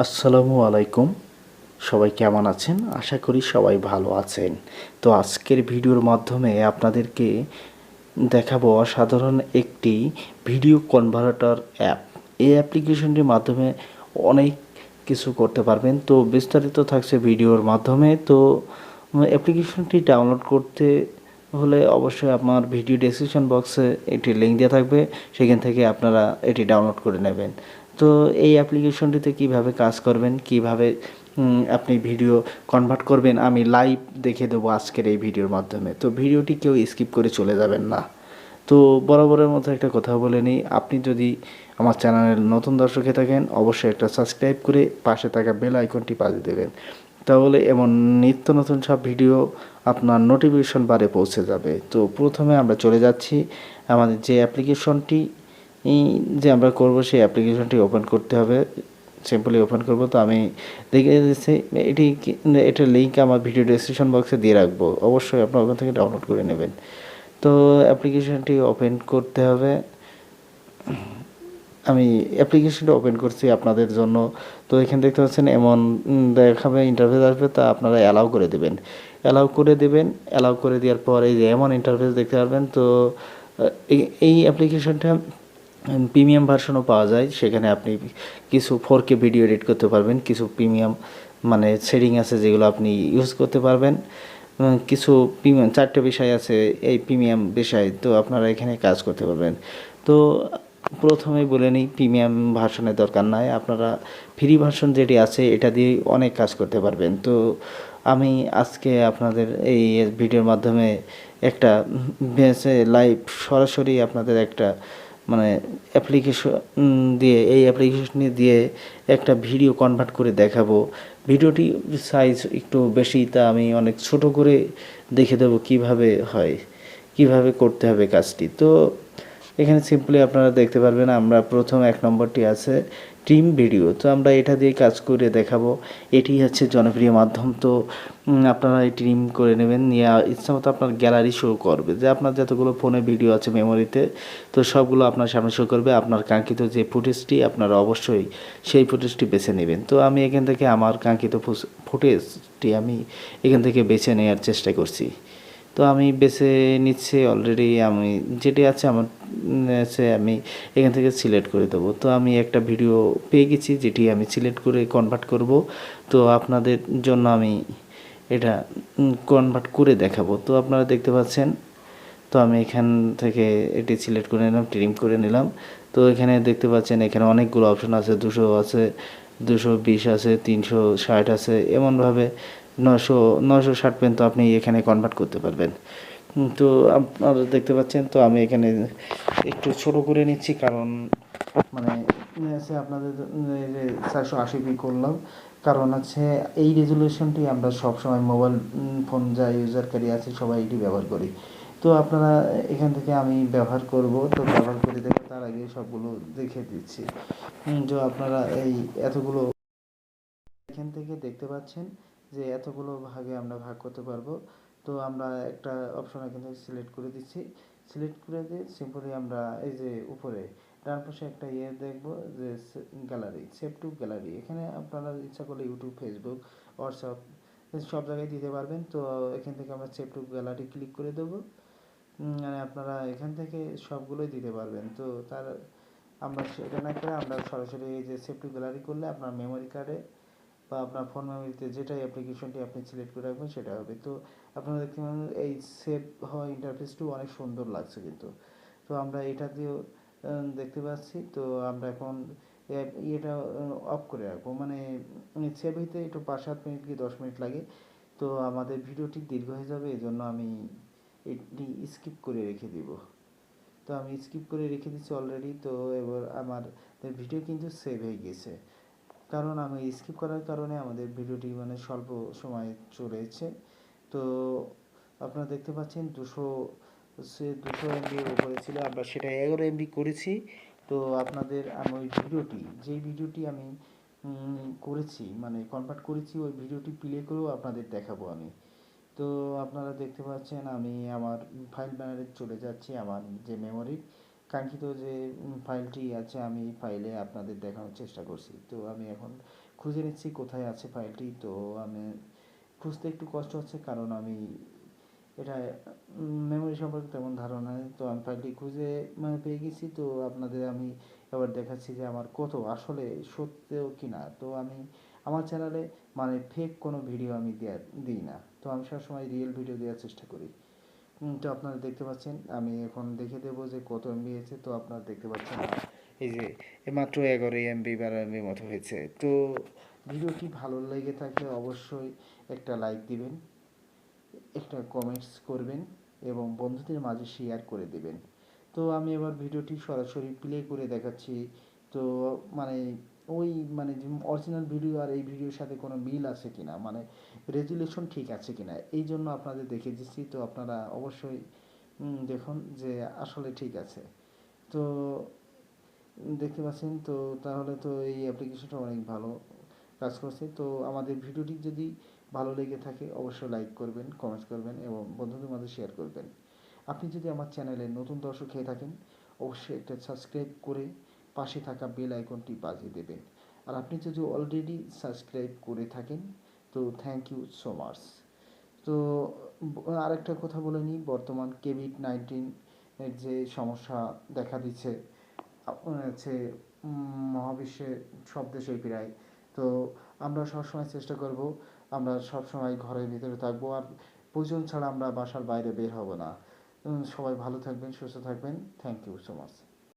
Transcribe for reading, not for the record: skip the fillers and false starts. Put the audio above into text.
আসসালামু আলাইকুম। সবাই কেমন আছেন? আশা করি সবাই ভালো আছেন। তো আজকের ভিডিওর মাধ্যমে আপনাদেরকে দেখাবো অসাধারণ একটি ভিডিও কনভার্টার অ্যাপ। এই অ্যাপ্লিকেশনটির মাধ্যমে অনেক কিছু করতে পারবেন। তো বিস্তারিত থাকছে ভিডিওর মাধ্যমে। তো অ্যাপ্লিকেশনটি ডাউনলোড করতে হলে অবশ্যই আমার ভিডিও ডেসক্রিপশন বক্সে একটি লিঙ্ক দেওয়া থাকবে, সেখান থেকে আপনারা এটি ডাউনলোড করে নেবেন। তো এই অ্যাপ্লিকেশনটিতে কিভাবে কাজ করবেন, কিভাবে আপনি ভিডিও কনভার্ট করবেন, আমি লাইভ দেখে দেবো আজকের এই ভিডিওর মাধ্যমে। তো ভিডিওটি কেউ স্কিপ করে চলে যাবেন না। তো বরাবরের মতো একটা কথা বলে নিই, আপনি যদি আমার চ্যানেলের নতুন দর্শক হয়ে থাকেন অবশ্যই একটা সাবস্ক্রাইব করে পাশে থাকা বেল আইকনটি বাজিয়ে দেবেন, তাহলে এমন নিত্য নতুন সব ভিডিও আপনার নোটিফিকেশন বারে পৌঁছে যাবে। তো প্রথমে আমরা চলে যাচ্ছি আমাদের যে অ্যাপ্লিকেশনটি যে আমরা করব সেই অ্যাপ্লিকেশনটি ওপেন করতে হবে। সিম্পলি ওপেন করব। তো আমি দেখে দিচ্ছি এটার লিঙ্ক আমার ভিডিও ডেসক্রিপশন বক্সে দিয়ে রাখবো, অবশ্যই আপনার ওখান থেকে ডাউনলোড করে নেবেন। তো অ্যাপ্লিকেশনটি ওপেন করতে হবে। আমি অ্যাপ্লিকেশনটা ওপেন করছি আপনাদের জন্য। তো এখানে দেখতে পাচ্ছেন এমন দেখাবে, ইন্টারফেস আসবে, তা আপনারা অ্যালাউ করে দেবেন। অ্যালাউ করে দেওয়ার পর এই যে এমন ইন্টারফেস দেখতে পারবেন। তো এই অ্যাপ্লিকেশনটা প্রিমিয়াম ভার্সনও পাওয়া যায়, সেখানে আপনি কিছু 4K ভিডিও এডিট করতে পারবেন, কিছু প্রিমিয়াম মানে সেটিং আছে যেগুলো আপনি ইউজ করতে পারবেন। কিছু প্রিমিয়াম 4টে বিষয় আছে এই প্রিমিয়াম বিষয়, তো আপনারা এখানে কাজ করতে পারবেন। তো প্রথমেই বলে নিই, প্রিমিয়াম ভার্সনের দরকার নাই, আপনারা ফ্রি ভার্সন যেটি আছে এটা দিয়ে অনেক কাজ করতে পারবেন। তো আমি আজকে আপনাদের এই ভিডিওর মাধ্যমে একটা লাইভ সরাসরি আপনাদের একটা মানে অ্যাপ্লিকেশন দিয়ে এই অ্যাপ্লিকেশন দিয়ে একটা ভিডিও কনভার্ট করে দেখাবো। ভিডিওটি সাইজ একটু বেশি, তা আমি অনেক ছোট করে দেখে দেবো কিভাবে হয়, কিভাবে করতে হবে কাজটি। তো এখানে সিম্পলি আপনারা দেখতে পারবেন, আমরা প্রথম 1 নম্বরটি আছে ট্রিম ভিডিও। তো আমরা এটা দিয়ে কাজ করে দেখাবো। এটি হচ্ছে জনপ্রিয় মাধ্যম। তো আপনারা এই ট্রিম করে নেবেন, নিয়ে ইচ্ছা মতো আপনার গ্যালারি শো করবে, যে আপনার যতগুলো ফোনে ভিডিও আছে মেমোরিতে, তো সবগুলো আপনার সামনে শো করবে। আপনার কাঙ্ক্ষিত যে ফুটেজটি আপনারা অবশ্যই সেই ফুটেজটি বেছে নেবেন। তো আমি এখান থেকে আমার কাঙ্ক্ষিত ফুটেজটি আমি এখান থেকে বেছে নেওয়ার চেষ্টা করছি। তো আমি বেছে নিচ্ছি অলরেডি, আমি যেটি আছে আমার আছে আমি এখান থেকে সিলেক্ট করে দেবো। তো আমি একটা ভিডিও পেয়ে গেছি যেটি আমি সিলেক্ট করে কনভার্ট করব। তো আপনাদের জন্য আমি এটা কনভার্ট করে দেখাবো। তো আপনারা দেখতে পাচ্ছেন, তো আমি এখান থেকে এটি সিলেক্ট করে নিলাম, ট্রিম করে নিলাম। তো এখানে দেখতে পাচ্ছেন এখানে অনেকগুলো অপশন আছে, 200 আছে, 220 আছে, 360 আছে, এমনভাবে 960 পর্যন্ত আপনি এখানে কনভার্ট করতে পারবেন। তো আপনারা দেখতে পাচ্ছেন, তো আমি এখানে একটু ছোট করে নিচ্ছি, কারণ মানে আছে আপনাদের 480p করলাম, কারণ আছে এই রেজুলেশনটি আমরা সবসময় মোবাইল ফোন যা ইউজারকারী আছে সবাই এটি ব্যবহার করি। তো আপনারা এখান থেকে আমি ব্যবহার করব, তো ব্যবহার করে দেখে তার আগে সবগুলো দেখে দিচ্ছি। যে আপনারা এই এতগুলো এখান থেকে দেখতে পাচ্ছেন যে এতগুলো ভাগে আমরা ভাগ করতে পারবো। তো আমরা একটা অপশন এখান থেকে সিলেক্ট করে দিচ্ছি। সিলেক্ট করে দিয়ে সিম্পলি আমরা এই যে উপরে ডান পাশে একটা দেখবো যে গ্যালারি, সেভ টু গ্যালারি, এখানে আপনারা ইচ্ছা করলে ইউটিউব, ফেসবুক, হোয়াটসঅ্যাপ সব জায়গায় দিতে পারবেন। তো এখান থেকে আমরা সেভ টু গ্যালারি ক্লিক করে দেবো। মানে আপনারা এখান থেকে সবগুলোই দিতে পারবেন। তো তার আমরা সেটা না করে আমরা সরাসরি এই যে সেভ টু গ্যালারি করলে আপনার মেমোরি কার্ডে বা আপনার ফোন মেমোরিতে যেটাই অ্যাপ্লিকেশনটি আপনি সিলেক্ট করে রাখবেন সেটা হবে। তো আপনারা দেখতে পাবেন এই সেভ হওয়া ইন্টারফেসটিও অনেক সুন্দর লাগছে কিন্তু। তো আমরা এটা দিয়েও দেখতে পাচ্ছি। তো আমরা এখন ইয়েটা অফ করে রাখবো, মানে সেভ হইতে একটু 5-7 মিনিট কি 10 মিনিট লাগে। তো আমাদের ভিডিওটি দীর্ঘ হয়ে যাবে, এই জন্য আমি এটি স্কিপ করে রেখে দিব। তো আমি স্কিপ করে রেখে দিচ্ছি অলরেডি। তো এবার আমার ভিডিও কিন্তু সেভ হয়ে গেছে, কারণ আমি স্কিপ করার কারণে আমাদের ভিডিওটি মানে স্বল্প সময় চলেছে। তো আপনারা দেখতে পাচ্ছেন 200 এমবির উপরে ছিল, আমরা সেটা 11 এমবি করেছি। তো আপনাদের আমি ওই ভিডিওটি যেই ভিডিওটি আমি করেছি মানে কনভার্ট করেছি ওই ভিডিওটি প্লে করেও আপনাদের দেখাবো আমি। তো আপনারা দেখতে পাচ্ছেন আমি আমার ফাইল ব্যানারে চলে যাচ্ছি, আমার যে কাঙ্ক্ষিত যে ফাইলটি আছে আমি ফাইলে আপনাদের দেখানোর চেষ্টা করছি। তো আমি এখন খুঁজে নিচ্ছি কোথায় আছে ফাইলটি। তো আমি খুঁজতে একটু কষ্ট হচ্ছে, কারণ আমি এটা মেমোরি সম্পর্কে তেমন ধারণা নেই। তো আমি ফাইলটি খুঁজে পেয়ে গেছি। তো আপনাদের আমি এবার দেখাচ্ছি যে আমার কত আসলে সত্যিও কি না। তো আমি আমার চ্যানেলে মানে ফেক কোনো ভিডিও আমি দিই না। তো আমি সবসময় রিয়েল ভিডিও দেওয়ার চেষ্টা করি। তো আপনারা দেখতে পাচ্ছেন, আমি এখন দেখে দেবো যে কত এমবি হয়েছে। তো আপনারা দেখতে পাচ্ছেন এই যে মাত্র 11 এমবি 12 এমবি মতো হয়েছে। তো ভিডিওটি ভালো লেগে থাকলে অবশ্যই একটা লাইক দিবেন, একটা কমেন্টস করবেন এবং বন্ধুদের মাঝে শেয়ার করে দেবেন। তো আমি এবার ভিডিওটি সরাসরি প্লে করে দেখাচ্ছি। তো মানে ওই মানে যে অরিজিনাল ভিডিও আর এই ভিডিওর সাথে কোনো মিল আছে কিনা, মানে রেজুলেশন ঠিক আছে কিনা, এই জন্য আপনাদের দেখে দিচ্ছি। তো আপনারা অবশ্যই দেখুন যে আসলে ঠিক আছে। তো দেখতে পাচ্ছেন। তো তাহলে তো এই অ্যাপ্লিকেশনটা অনেক ভালো কাজ করছে। তো আমাদের ভিডিওটি যদি ভালো লেগে থাকে অবশ্যই লাইক করবেন, কমেন্টস করবেন এবং বন্ধুদের মাঝে শেয়ার করবেন। আপনি যদি আমার চ্যানেলে নতুন দর্শক হয়ে থাকেন অবশ্যই একটা সাবস্ক্রাইব করে পাশে থাকা বেল আইকনটি বাজিয়ে দেবেন। আর আপনি যদি অলরেডি সাবস্ক্রাইব করে থাকেন তো থ্যাংক ইউ সো মাচ। তো আরেকটা কথা বলে নিই, বর্তমান কোভিড-19 এর যে সমস্যা দেখা দিচ্ছে হচ্ছে মহাবিশ্বের সব দেশেই প্রায়। তো আমরা সবসময় চেষ্টা করব, আমরা সবসময় ঘরের ভিতরে থাকবো আর প্রয়োজন ছাড়া আমরা বাসার বাইরে বের হব না। সবাই ভালো থাকবেন, সুস্থ থাকবেন। Thank you so much.